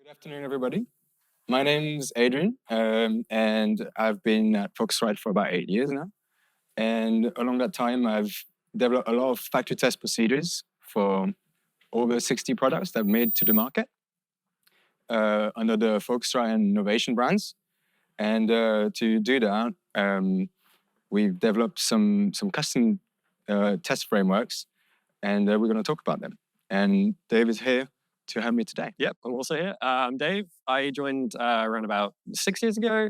Good afternoon, everybody. My name's Adrien, and I've been at Focusrite for about 8 years now. And along that time, I've developed a lot of factory test procedures for over 60 products that I've made to the market under the Focusrite and Novation brands. And to do that, we've developed some custom test frameworks, and we're going to talk about them. And Dave is here to help me today. Yep, I'm also here. I'm Dave. I joined around about 6 years ago,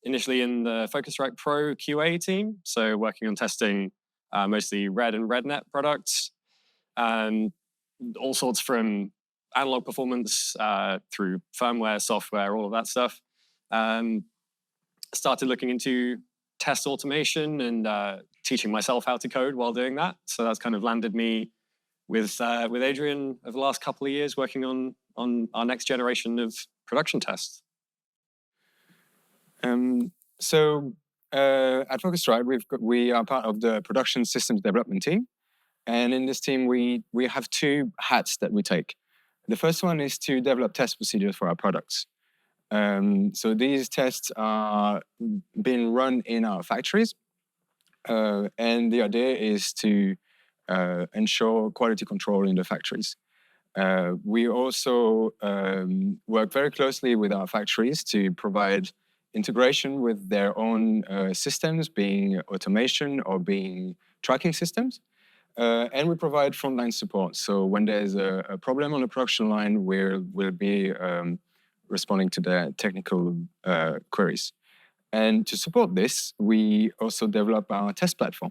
initially in the Focusrite Pro QA team, so working on testing mostly Red and RedNet products, all sorts from analog performance through firmware, software, all of that stuff. Started looking into test automation and teaching myself how to code while doing that. So that's kind of landed me with Adrien over the last couple of years working on our next generation of production tests. So at Focusrite, we are part of the production systems development team. And in this team, we have two hats that we take. The first one is to develop test procedures for our products. So these tests are being run in our factories. And the idea is to ensure quality control in the factories. We also work very closely with our factories to provide integration with their own systems, being automation or being tracking systems. And we provide frontline support. So when there's a problem on the production line, we'll be responding to the technical queries. And to support this, we also develop our test platform.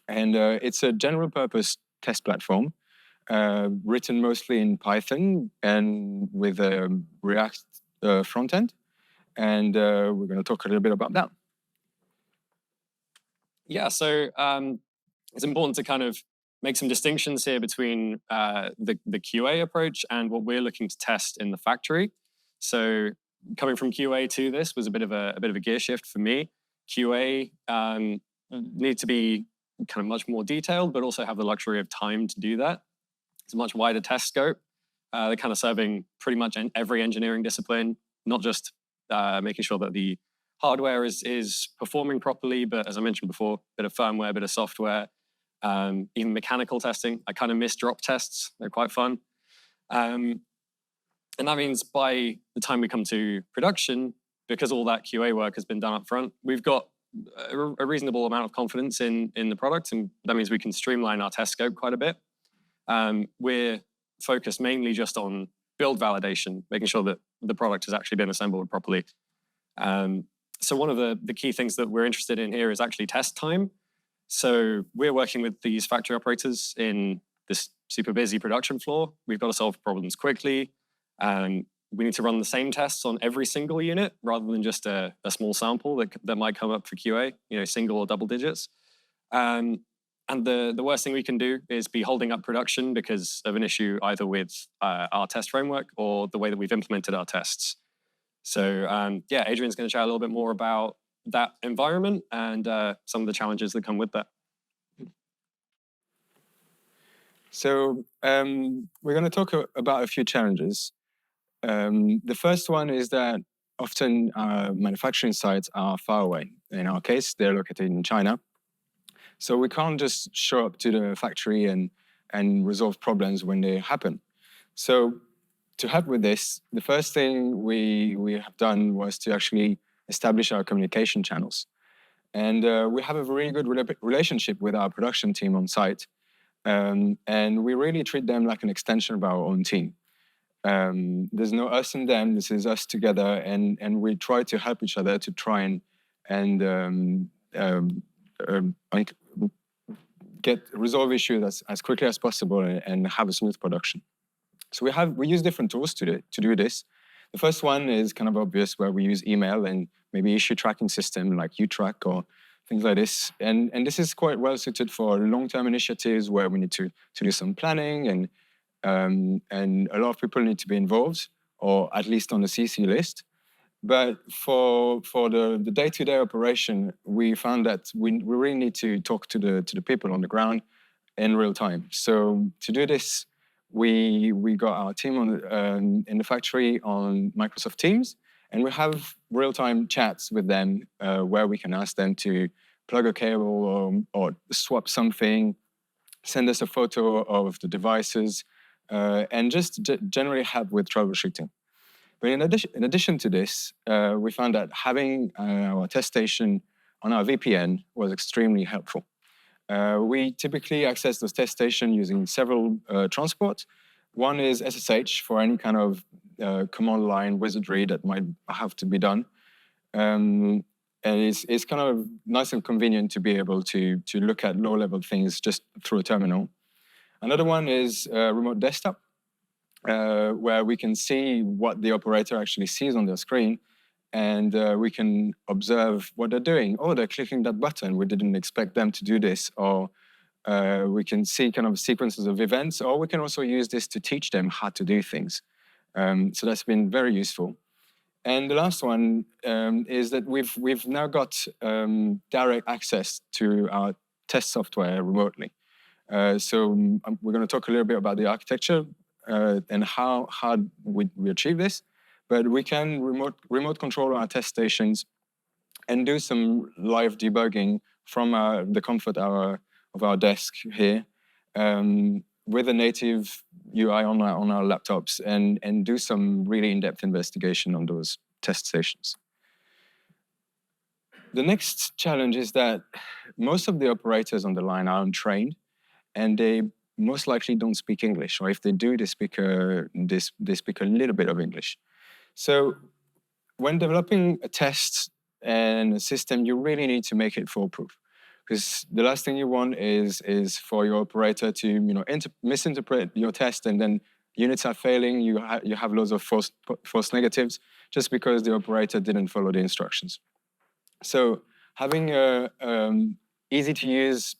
And it's a general purpose test platform written mostly in Python and with a React front end. And we're going to talk a little bit about that. Yeah, so it's important to kind of make some distinctions here between the QA approach and what we're looking to test in the factory. So coming from QA to this was a bit of a gear shift for me. QA needs to be kind of much more detailed, but also have the luxury of time to do that. It's a much wider test scope. They're kind of serving pretty much every engineering discipline, not just making sure that the hardware is performing properly, but as I mentioned before, a bit of firmware, a bit of software, even mechanical testing. I kind of miss drop tests. They're quite fun. And that means by the time we come to production, because all that QA work has been done up front, we've got a reasonable amount of confidence in the product, and that means we can streamline our test scope quite a bit. We're focused mainly just on build validation, making sure that the product has actually been assembled properly. So one of the key things that we're interested in here is actually test time. So we're working with these factory operators in this super busy production floor. We've got to solve problems quickly. We need to run the same tests on every single unit rather than just a small sample that might come up for QA, single or double digits. And the worst thing we can do is be holding up production because of an issue either with our test framework or the way that we've implemented our tests. So Adrien's going to chat a little bit more about that environment and some of the challenges that come with that. So we're going to talk about a few challenges. The first one is that often manufacturing sites are far away. In our case, they're located in China. So we can't just show up to the factory and resolve problems when they happen. So to help with this, the first thing we have done was to actually establish our communication channels. And we have a very good relationship with our production team on site. And we really treat them like an extension of our own team. There's no us and them, this is us together, and we try to help each other to try and resolve issues as quickly as possible and have a smooth production. So we use different tools to do this. The first one is kind of obvious, where we use email and maybe issue tracking system like UTrack or things like this. And this is quite well suited for long-term initiatives where we need to do some planning and a lot of people need to be involved, or at least on the CC list. But for the day-to-day operation, we found that we really need to talk to the people on the ground in real time. So to do this, we got our team on in the factory on Microsoft Teams, and we have real-time chats with them where we can ask them to plug a cable or swap something, send us a photo of the devices, and just generally help with troubleshooting. But in addition to this, we found that having our test station on our VPN was extremely helpful. We typically access those test stations using several transports. One is SSH for any kind of command line wizardry that might have to be done. And it's kind of nice and convenient to be able to look at low-level things just through a terminal. Another one is remote desktop, where we can see what the operator actually sees on their screen, and we can observe what they're doing. Oh, they're clicking that button. We didn't expect them to do this. Or we can see kind of sequences of events, or we can also use this to teach them how to do things. So that's been very useful. And the last one is that we've now got direct access to our test software remotely. So we're going to talk a little bit about the architecture and how we achieve this. But we can remote control our test stations and do some live debugging from the comfort of our desk here with a native UI on our laptops and do some really in-depth investigation on those test stations. The next challenge is that most of the operators on the line are untrained, and they most likely don't speak English, or if they do, they speak a little bit of English. So when developing a test and a system, you really need to make it foolproof, because the last thing you want is for your operator to misinterpret your test, and then units are failing. You have loads of false negatives just because the operator didn't follow the instructions. So having a easy to use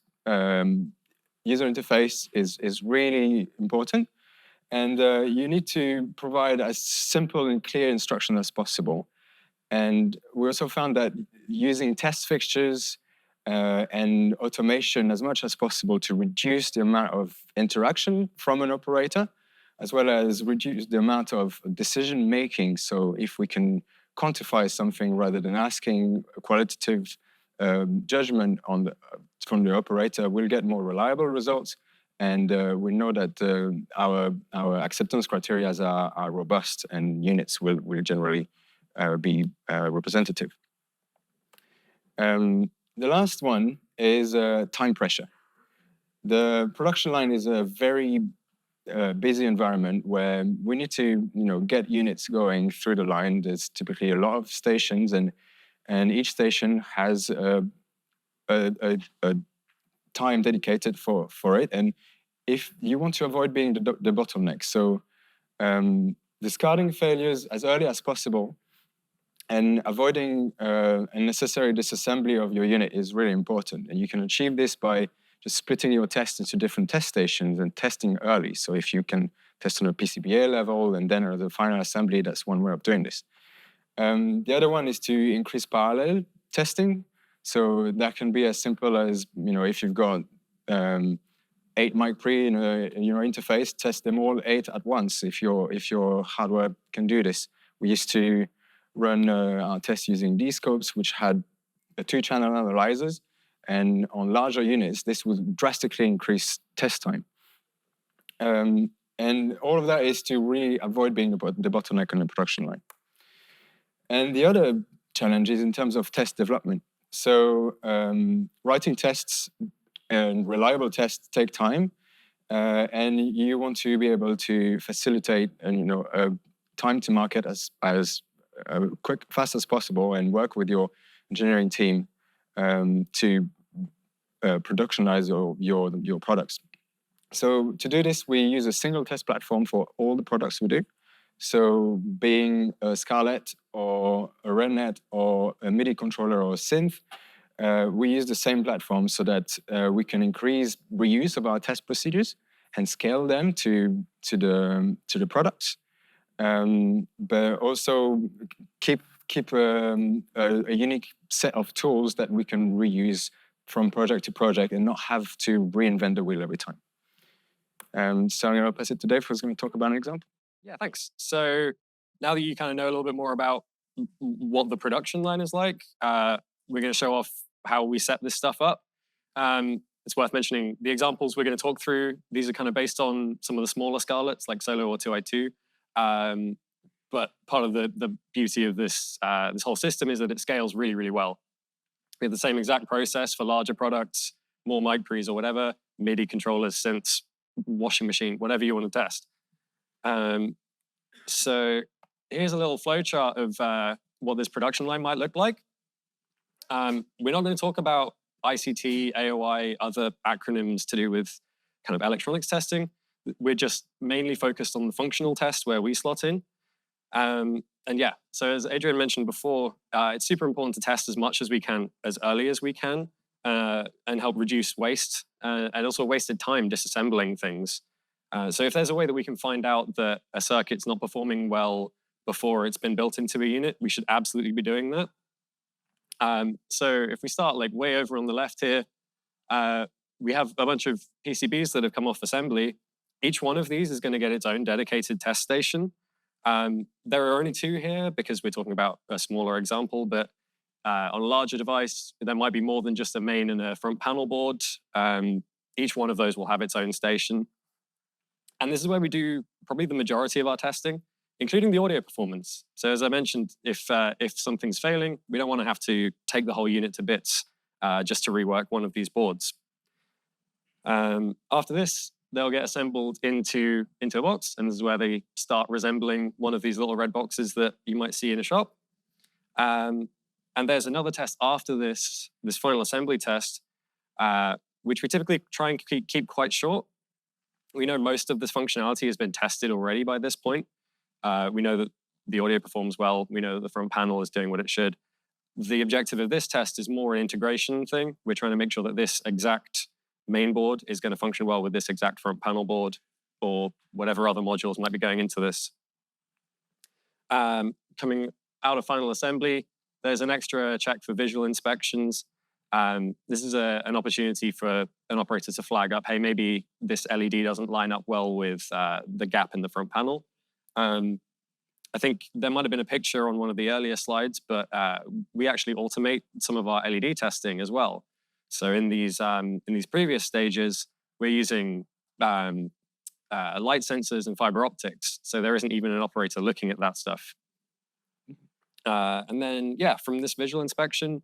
user interface is really important, and you need to provide as simple and clear instruction as possible. And we also found that using test fixtures and automation as much as possible to reduce the amount of interaction from an operator, as well as reduce the amount of decision making. So if we can quantify something rather than asking a qualitative judgment from the operator, we'll get more reliable results. And we know that our acceptance criteria are robust, and units will generally be representative. The last one is time pressure. The production line is a very busy environment where we need to get units going through the line. There's typically a lot of stations, and each station has a time dedicated for it. And if you want to avoid being the bottleneck, so discarding failures as early as possible and avoiding unnecessary disassembly of your unit is really important. And you can achieve this by just splitting your tests into different test stations and testing early. So if you can test on a PCBA level and then at the final assembly, that's one way of doing this. The other one is to increase parallel testing. So that can be as simple as, if you've got 8 mic pre in your interface, test them all 8 at once if your hardware can do this. We used to run our tests using D-scopes, which had 2-channel analyzers. And on larger units, this would drastically increase test time. And all of that is to really avoid being the bottleneck on the production line. And the other challenge is in terms of test development. So writing tests and reliable tests take time, and you want to be able to facilitate a time to market as fast as possible, and work with your engineering team to productionize your products. So to do this, we use a single test platform for all the products we do. So being a Scarlett or a RedNet or a MIDI controller or a synth, we use the same platform so that we can increase reuse of our test procedures and scale them to the products, but also keep a unique set of tools that we can reuse from project to project and not have to reinvent the wheel every time. So I'm going to pass it to Dave, who's going to talk about an example. Yeah, thanks. So now that you kind of know a little bit more about what the production line is like, we're going to show off how we set this stuff up. It's worth mentioning the examples we're going to talk through. These are kind of based on some of the smaller scarlets like Solo or 2i2. But part of the beauty of this whole system is that it scales really, really well. We have the same exact process for larger products, more mic pre's or whatever, MIDI controllers, synths, washing machine, whatever you want to test. So here's a little flow chart of what this production line might look like. We're not going to talk about ICT, AOI, other acronyms to do with kind of electronics testing. We're just mainly focused on the functional test where we slot in. And yeah, so as Adrien mentioned before, it's super important to test as much as we can, as early as we can, and help reduce waste and also wasted time disassembling things. So if there's a way that we can find out that a circuit's not performing well before it's been built into a unit, we should absolutely be doing that. So if we start like way over on the left here, we have a bunch of PCBs that have come off assembly. Each one of these is going to get its own dedicated test station. There are only two here because we're talking about a smaller example, but on a larger device, there might be more than just a main and a front panel board. Each one of those will have its own station. And this is where we do probably the majority of our testing, including the audio performance. So as I mentioned, if something's failing, we don't want to have to take the whole unit to bits just to rework one of these boards. After this, they'll get assembled into a box, and this is where they start resembling one of these little red boxes that you might see in a shop. And there's another test after this final assembly test, which we typically try and keep quite short. We know most of this functionality has been tested already by this point. We know that the audio performs well. We know that the front panel is doing what it should. The objective of this test is more an integration thing. We're trying to make sure that this exact main board is going to function well with this exact front panel board or whatever other modules might be going into this. Coming out of final assembly, there's an extra check for visual inspections. This is an opportunity for an operator to flag up, hey, maybe this LED doesn't line up well with the gap in the front panel. I think there might have been a picture on one of the earlier slides, but we actually automate some of our LED testing as well. So in these previous stages, we're using light sensors and fiber optics. So there isn't even an operator looking at that stuff. And then, yeah, from this visual inspection,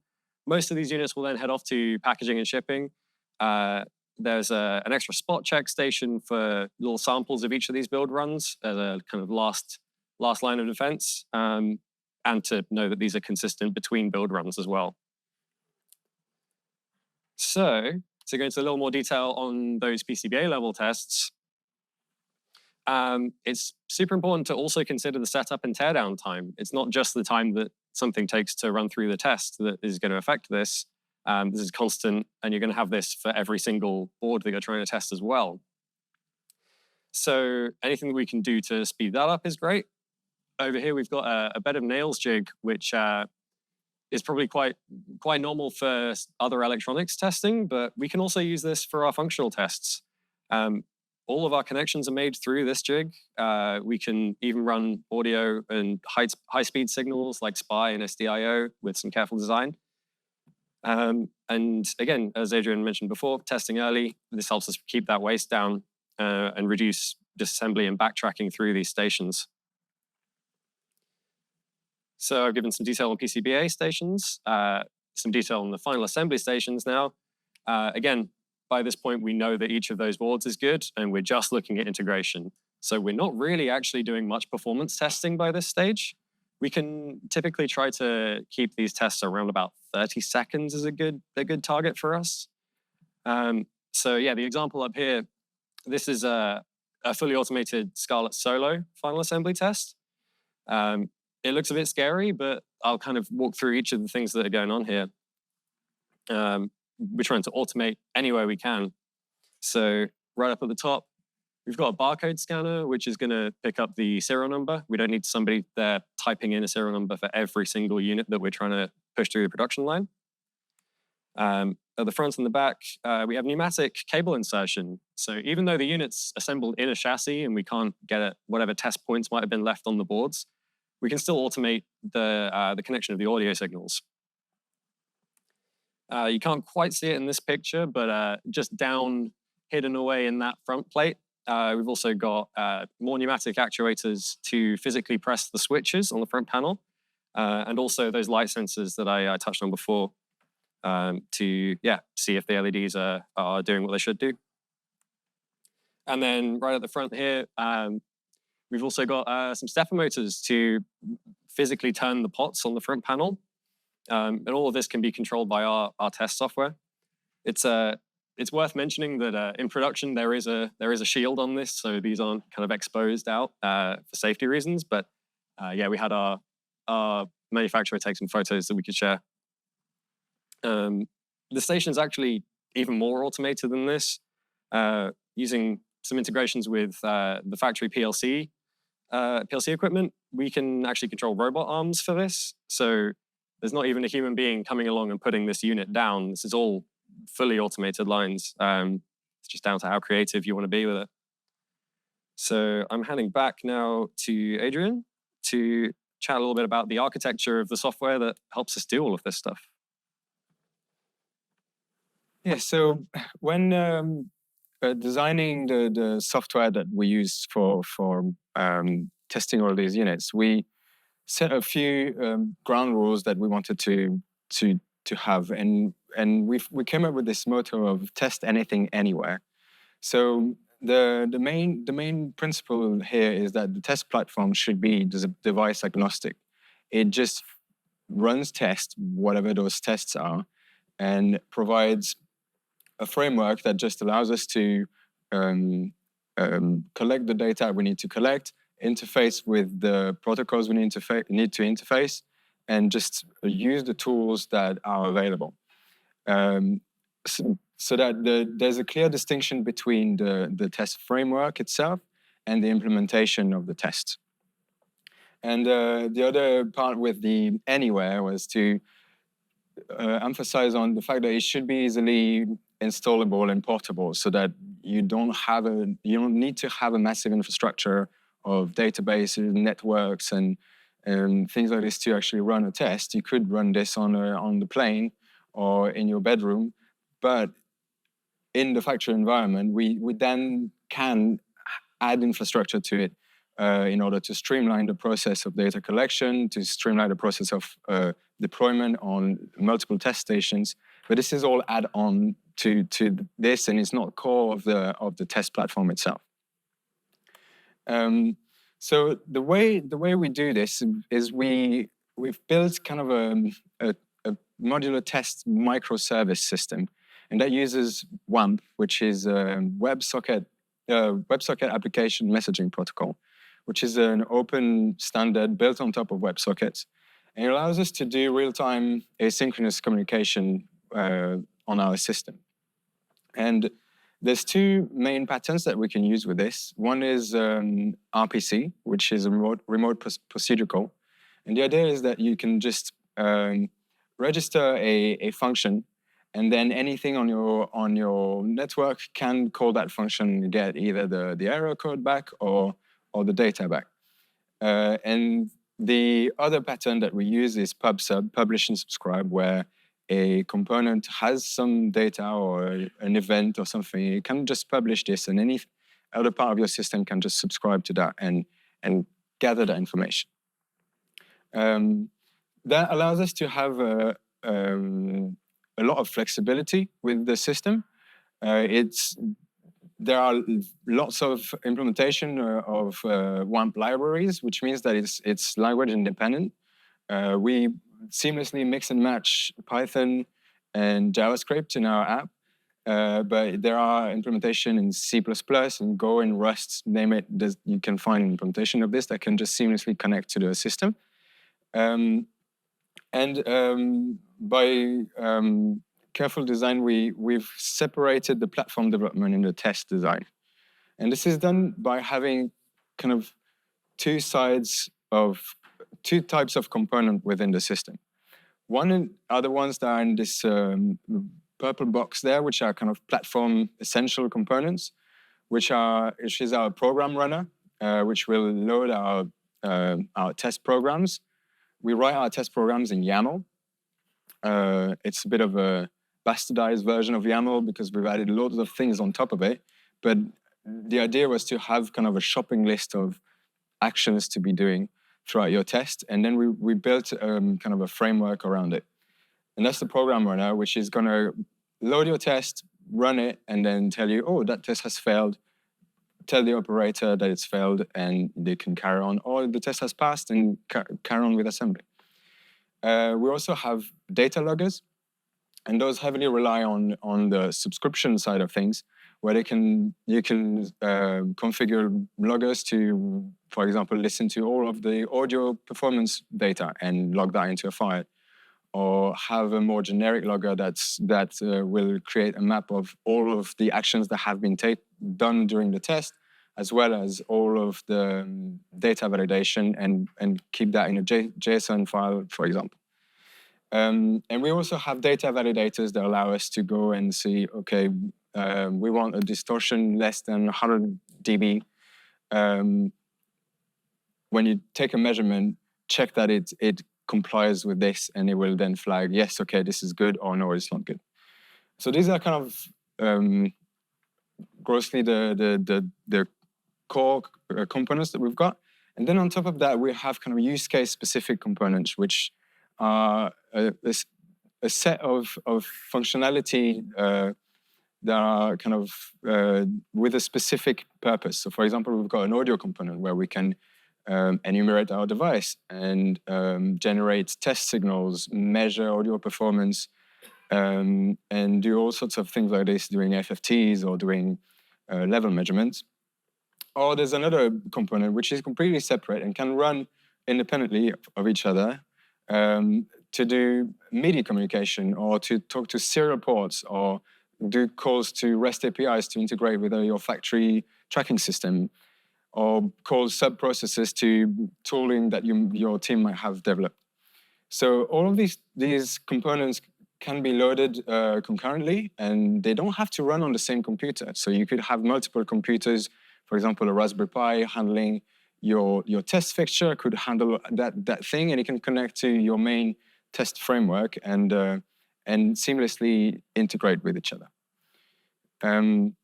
most of these units will then head off to packaging and shipping. There's an extra spot check station for little samples of each of these build runs as a kind of last line of defense, and to know that these are consistent between build runs as well. So to go into a little more detail on those PCBA level tests, it's super important to also consider the setup and teardown time. It's not just the time that something takes to run through the test that is going to affect this. This is constant, and you're going to have this for every single board that you're trying to test as well. So anything that we can do to speed that up is great. Over here, we've got a bed of nails jig, which is probably quite normal for other electronics testing, but we can also use this for our functional tests. All of our connections are made through this jig. We can even run audio and high-speed signals like SPI and SDIO with some careful design. And again, as Adrien mentioned before, testing early, this helps us keep that waste down and reduce disassembly and backtracking through these stations. So I've given some detail on PCBA stations, some detail on the final assembly stations now. Again, by this point, we know that each of those boards is good, and we're just looking at integration. So we're not really actually doing much performance testing by this stage. We can typically try to keep these tests around about 30 seconds is a good target for us. So yeah, the example up here, this is a fully automated Scarlett Solo final assembly test. It looks a bit scary, but I'll kind of walk through each of the things that are going on here. We're trying to automate any way we can. So right up at the top, we've got a barcode scanner, which is going to pick up the serial number. We don't need somebody there typing in a serial number for every single unit that we're trying to push through the production line. at the front and the back, we have pneumatic cable insertion. So even though the unit's assembled in a chassis and we can't get at whatever test points might have been left on the boards, we can still automate the connection of the audio signals. You can't quite see it in this picture, but just down, hidden away in that front plate, we've also got more pneumatic actuators to physically press the switches on the front panel, and also those light sensors that I touched on before to see if the LEDs are doing what they should do. And then right at the front here, we've also got some stepper motors to physically turn the pots on the front panel. And all of this can be controlled by our test software. It's worth mentioning that in production there is a shield on this, so these aren't kind of exposed out for safety reasons. But we had our manufacturer take some photos that we could share. The station is actually even more automated than this, using some integrations with the factory PLC equipment. We can actually control robot arms for this, so there's not even a human being coming along and putting this unit down. This is all fully automated lines. It's just down to how creative you want to be with it. So I'm handing back now to Adrien to chat a little bit about the architecture of the software that helps us do all of this stuff. Yeah, so when designing the software that we use for testing all these units, we set a few ground rules that we wanted to have, and we came up with this motto of test anything anywhere. So the main principle here is that the test platform should be device agnostic. It just runs tests, whatever those tests are, and provides a framework that just allows us to collect the data we need to collect, interface with the protocols we need to interface, and just use the tools that are available. So that there's a clear distinction between the test framework itself and the implementation of the test. And the other part with the anywhere was to emphasize on the fact that it should be easily installable and portable, so that you don't need to have a massive infrastructure of databases, networks, and things like this to actually run a test. You could run this on the plane or in your bedroom, but in the factory environment, we then can add infrastructure to it in order to streamline the process of data collection, to streamline the process of deployment on multiple test stations. But this is all add-on to this, and it's not core of the test platform itself. So the way we do this is we've built kind of a modular test microservice system, and that uses Wamp, which is a WebSocket application messaging protocol, which is an open standard built on top of WebSockets, and it allows us to do real-time asynchronous communication on our system. And there's two main patterns that we can use with this. One is RPC, which is a remote procedure call. And the idea is that you can just register a function, and then anything on your network can call that function and get either the error code back or the data back. And the other pattern that we use is pub/sub, publish and subscribe, where a component has some data or an event or something. You can just publish this, and any other part of your system can just subscribe to that and gather that information. That allows us to have a lot of flexibility with the system. There are lots of implementation of Wamp libraries, which means that it's language independent. We seamlessly mix and match Python and JavaScript in our app, but there are implementation in C++ and Go and Rust, name it. You can find an implementation of this that can just seamlessly connect to the system. By careful design, we've separated the platform development and the test design. And this is done by having kind of two types of component within the system. One are the ones that are in this purple box there, which are kind of platform essential components, which is our program runner, which will load our test programs. We write our test programs in YAML. It's a bit of a bastardized version of YAML because we've added loads of things on top of it. But the idea was to have kind of a shopping list of actions to be doing throughout your test. And then we built kind of a framework around it. And that's the program runner, which is going to load your test, run it, and then tell you, oh, that test has failed. Tell the operator that it's failed, and they can carry on. Or the test has passed, and carry on with assembly. We also have data loggers, and those heavily rely on the subscription side of things, where you can configure loggers to, for example, listen to all of the audio performance data and log that into a file, or have a more generic logger that will create a map of all of the actions that have been done during the test, as well as all of the data validation, and keep that in a JSON file, for example. And we also have data validators that allow us to go and see, okay, we want a distortion less than 100 dB. When you take a measurement, check that it complies with this, and it will then flag, yes, okay, this is good, or no, it's not good. So these are kind of grossly the core components that we've got. And then on top of that, we have kind of use case specific components, which are a set of functionality that are kind of with a specific purpose. So for example, we've got an audio component where we can enumerate our device and generate test signals, measure audio performance, and do all sorts of things like this, doing FFTs or doing level measurements. Or there's another component which is completely separate and can run independently of each other to do MIDI communication, or to talk to serial ports, or do calls to REST APIs to integrate with your factory tracking system, or call sub-processes to tooling that your team might have developed. So all of these components can be loaded concurrently, and they don't have to run on the same computer. So you could have multiple computers, for example, a Raspberry Pi handling your test fixture could handle that thing, and it can connect to your main test framework and seamlessly integrate with each other. And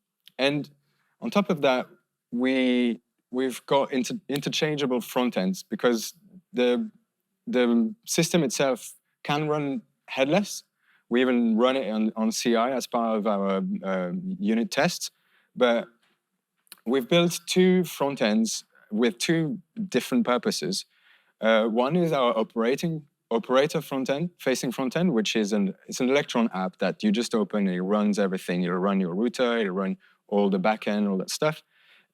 on top of that, we've got interchangeable front ends, because the system itself can run headless. We even run it on CI as part of our unit tests. But we've built two front ends with two different purposes. One is our operator front end, facing front end, which is it's an Electron app that you just open and it runs everything. It'll run your router, it'll run all the backend, all that stuff.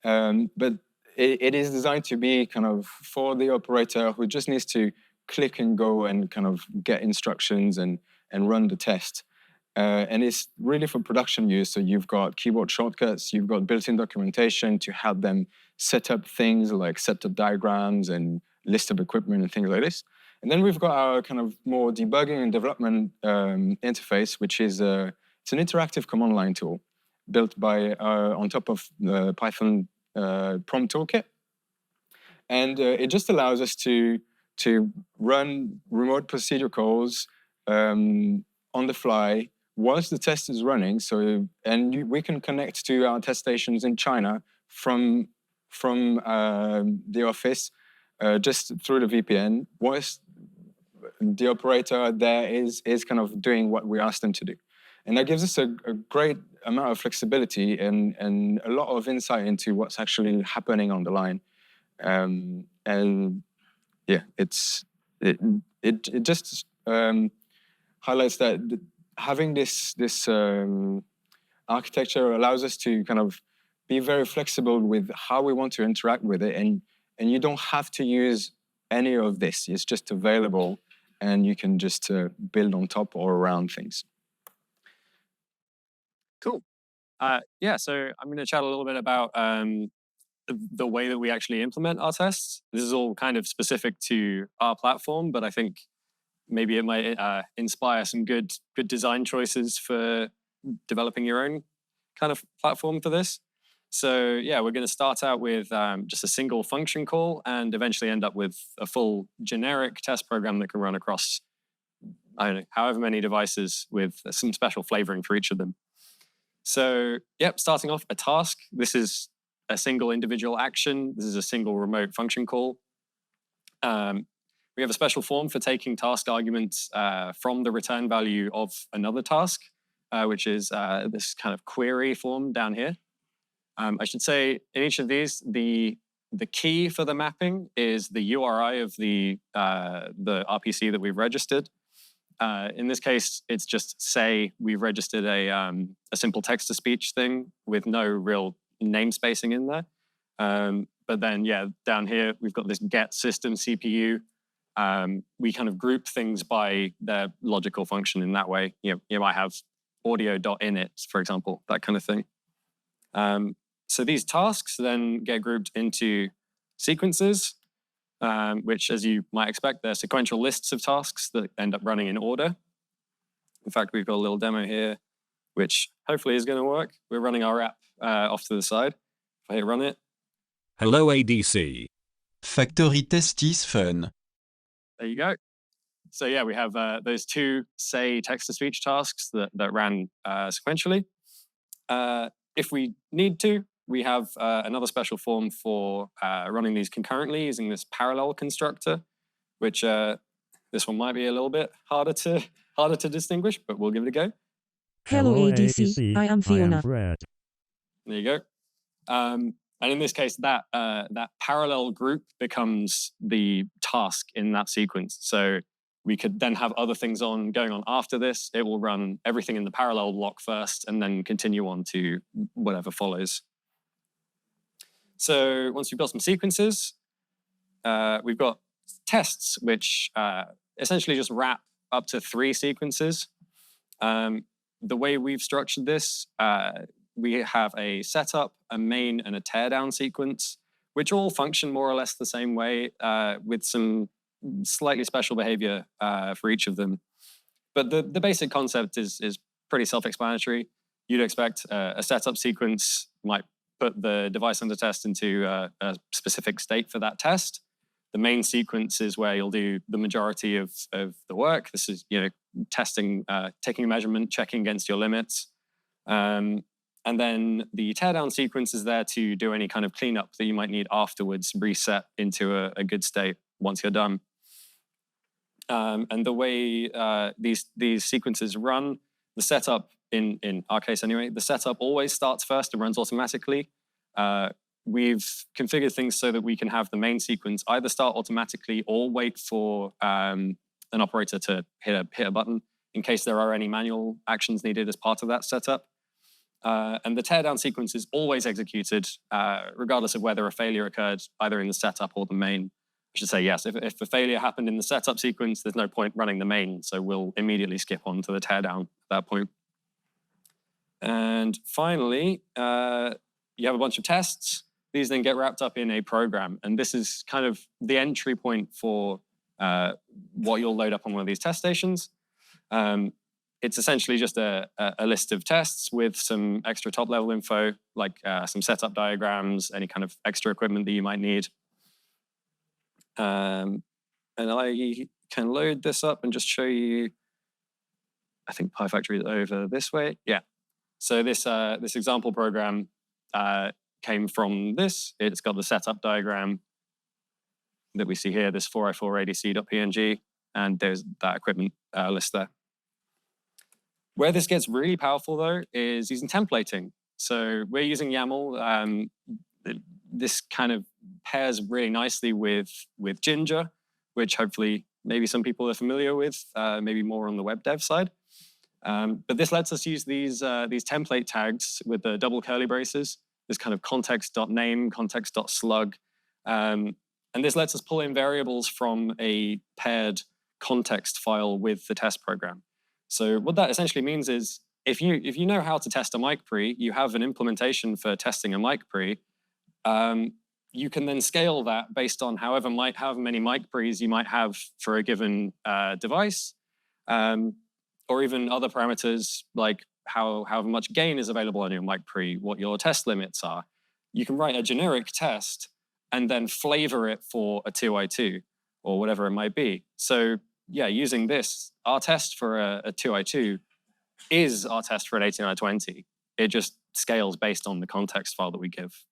But it is designed to be kind of for the operator who just needs to click and go and kind of get instructions and run the test. And it's really for production use. So you've got keyboard shortcuts, you've got built-in documentation to help them set up things like setup diagrams and list of equipment and things like this. And then we've got our kind of more debugging and development interface, which is it's an interactive command line tool built by on top of the Python prompt toolkit. And it just allows us to run remote procedure calls on the fly whilst the test is running. So, and we can connect to our test stations in China from the office just through the VPN, whilst the operator there is kind of doing what we asked them to do. And that gives us a great amount of flexibility and a lot of insight into what's actually happening on the line. And yeah, it just highlights that having this architecture allows us to kind of be very flexible with how we want to interact with it, and you don't have to use any of this. It's just available, and you can just build on top or around things. Cool. Yeah, so I'm going to chat a little bit about the way that we actually implement our tests. This is all kind of specific to our platform, but I think maybe it might inspire some good design choices for developing your own kind of platform for this. So yeah, we're going to start out with just a single function call and eventually end up with a full generic test program that can run across, I don't know, however many devices with some special flavoring for each of them. So yep, starting off a task. This is a single individual action. This is a single remote function call. We have a special form for taking task arguments from the return value of another task, which is this kind of query form down here. I should say in each of these, the key for the mapping is the URI of the RPC that we've registered. In this case, it's just say we've registered a simple text-to-speech thing with no real namespacing in there. But then, yeah, down here, we've got this get system CPU. We kind of group things by their logical function in that way. You might have audio.init, for example, that kind of thing. So these tasks then get grouped into sequences, which, as you might expect, they're sequential lists of tasks that end up running in order. In fact, we've got a little demo here, which hopefully is going to work. We're running our app off to the side. If I hit run it. Hello ADC. Factory test is fun. There you go. So yeah, we have those two say text-to-speech tasks that ran sequentially. If we need to, we have another special form for running these concurrently using this parallel constructor, which this one might be a little bit harder to distinguish, but we'll give it a go. Hello ADC, I am Fiona. There you go. And in this case, that parallel group becomes the task in that sequence. So we could then have other things going on after this. It will run everything in the parallel block first and then continue on to whatever follows. So once you've got some sequences, we've got tests, which essentially just wrap up to 3 sequences. The way we've structured this, we have a setup, a main, and a teardown sequence, which all function more or less the same way with some slightly special behavior for each of them. But the basic concept is pretty self-explanatory. You'd expect a setup sequence might put the device under test into a specific state for that test. The main sequence is where you'll do the majority of the work. This is testing, taking a measurement, checking against your limits. And then the teardown sequence is there to do any kind of cleanup that you might need afterwards, reset into a good state once you're done. And the way these sequences run, the setup, in our case anyway, the setup always starts first and runs automatically. We've configured things so that we can have the main sequence either start automatically or wait for an operator to hit a button in case there are any manual actions needed as part of that setup. And the teardown sequence is always executed, regardless of whether a failure occurred either in the setup or the main. I should say yes. If a failure happened in the setup sequence, there's no point running the main, so we'll immediately skip on to the teardown at that point. And finally, you have a bunch of tests. These then get wrapped up in a program, and this is kind of the entry point for what you'll load up on one of these test stations. It's essentially just a list of tests with some extra top-level info, like some setup diagrams, any kind of extra equipment that you might need. And I can load this up and just show you, I think PyFactory is over this way. Yeah. So this example program came from this. It's got the setup diagram that we see here, this 404 ADC.png, and there's that equipment list there. Where this gets really powerful, though, is using templating. So we're using YAML. This kind of pairs really nicely with Ginger, which hopefully maybe some people are familiar with, maybe more on the web dev side. But this lets us use these template tags with the double curly braces, this kind of context.name, context.slug. And this lets us pull in variables from a paired context file with the test program. So what that essentially means is if you know how to test a mic pre, you have an implementation for testing a mic pre, you can then scale that based on however many mic pre's you might have for a given device, or even other parameters like however much gain is available on your mic pre, what your test limits are. You can write a generic test and then flavor it for a 2i2 or whatever it might be. So yeah, using this, our test for a 2i2 is our test for an 18i20. It just scales based on the context file that we give.